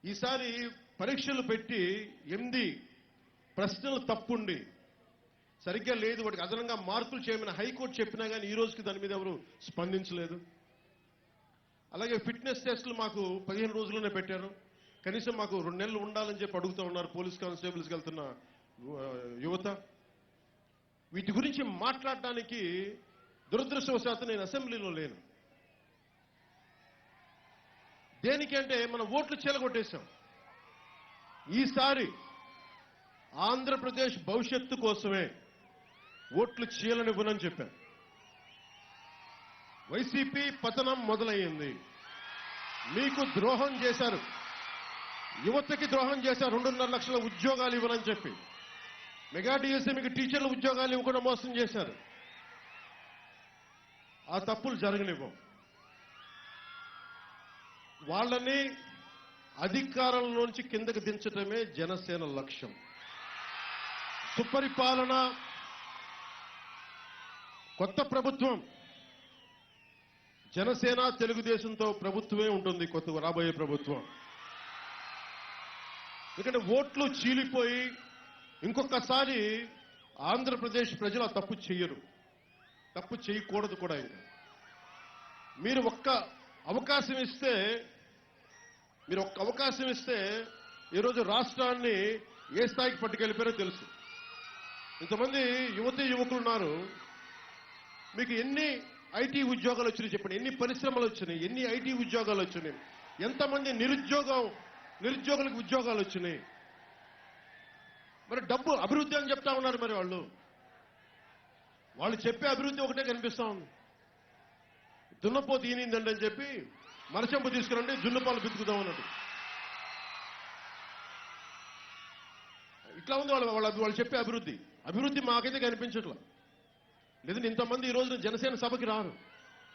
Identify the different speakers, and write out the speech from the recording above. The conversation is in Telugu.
Speaker 1: ఈసారి పరీక్షలు పెట్టి 8 ప్రశ్నలు తప్పుండి సరిగ్గా లేదు, వాటికి అదనంగా మార్కులు చేయమని హైకోర్టు చెప్పినా కానీ ఈ రోజుకి దాని మీద ఎవరు స్పందించలేదు. అలాగే ఫిట్నెస్ టెస్టులు మాకు 15 రోజుల్లోనే పెట్టారు. కనీసం మాకు 2 నెలలు ఉండాలని చెప్పి అడుగుతూ ఉన్నారు పోలీస్ కానిస్టేబుల్స్కి వెళ్తున్న యువత. వీటి గురించి మాట్లాడడానికి దురదృష్టవశాత్తు నేను అసెంబ్లీలో లేను. దేనికంటే మన ఓట్లు చీలగొట్టేశాం. ఈసారి ఆంధ్రప్రదేశ్ భవిష్యత్తు కోసమే ఓట్లు చీలనివ్వనని చెప్పాను. వైసీపీ పతనం మొదలయ్యింది. మీకు ద్రోహం చేశారు, యువతకి ద్రోహం చేశారు. 2.5 లక్షల ఉద్యోగాలు ఇవ్వనని చెప్పి మెగా డిఎస్సీ మీకు టీచర్ల ఉద్యోగాలు ఇవ్వకుండా మోసం చేశారు. ఆ తప్పులు జరగనివ్వం. వాళ్ళని అధికారంలోంచి కిందకి దించడమే జనసేన లక్ష్యం. సుపరిపాలన, కొత్త ప్రభుత్వం, జనసేన తెలుగుదేశంతో ప్రభుత్వమే ఉంటుంది, కొత్త రాబోయే ప్రభుత్వం. ఎందుకంటే ఓట్లు చీలిపోయి ఇంకొకసారి ఆంధ్రప్రదేశ్ ప్రజలు ఆ తప్పు చెయ్యరు, తప్పు చేయకూడదు కూడా. ఇంకా మీరు ఒక్క అవకాశం ఇస్తే ఈరోజు రాష్ట్రాన్ని ఏ స్థాయికి పట్టుకెళ్ళిపోయారో తెలుసు. ఇంతమంది యువకులు ఉన్నారు. మీకు ఎన్ని ఐటీ ఉద్యోగాలు వచ్చినాయి చెప్పండి, ఎన్ని పరిశ్రమలు వచ్చినాయి, ఎన్ని ఐటీ ఉద్యోగాలు వచ్చినాయి, ఎంతమంది నిరుద్యోగులకు ఉద్యోగాలు వచ్చినాయి. మరి డబ్బు అభివృద్ధి అని చెప్తా ఉన్నారు. మరి వాళ్ళు చెప్పే అభివృద్ధి ఒకటే కనిపిస్తా ఉంది. దున్నపోతు ఈనిందండి అని చెప్పి మరచెంపు తీసుకురండి, జున్నుపాలు బితుకుదాం అన్నట్టు ఇట్లా ఉంది వాళ్ళు చెప్పే అభివృద్ధి. మాకైతే కనిపించట్లా. లేదంటే ఇంతమంది ఈ రోజున జనసేన సభకి రారు.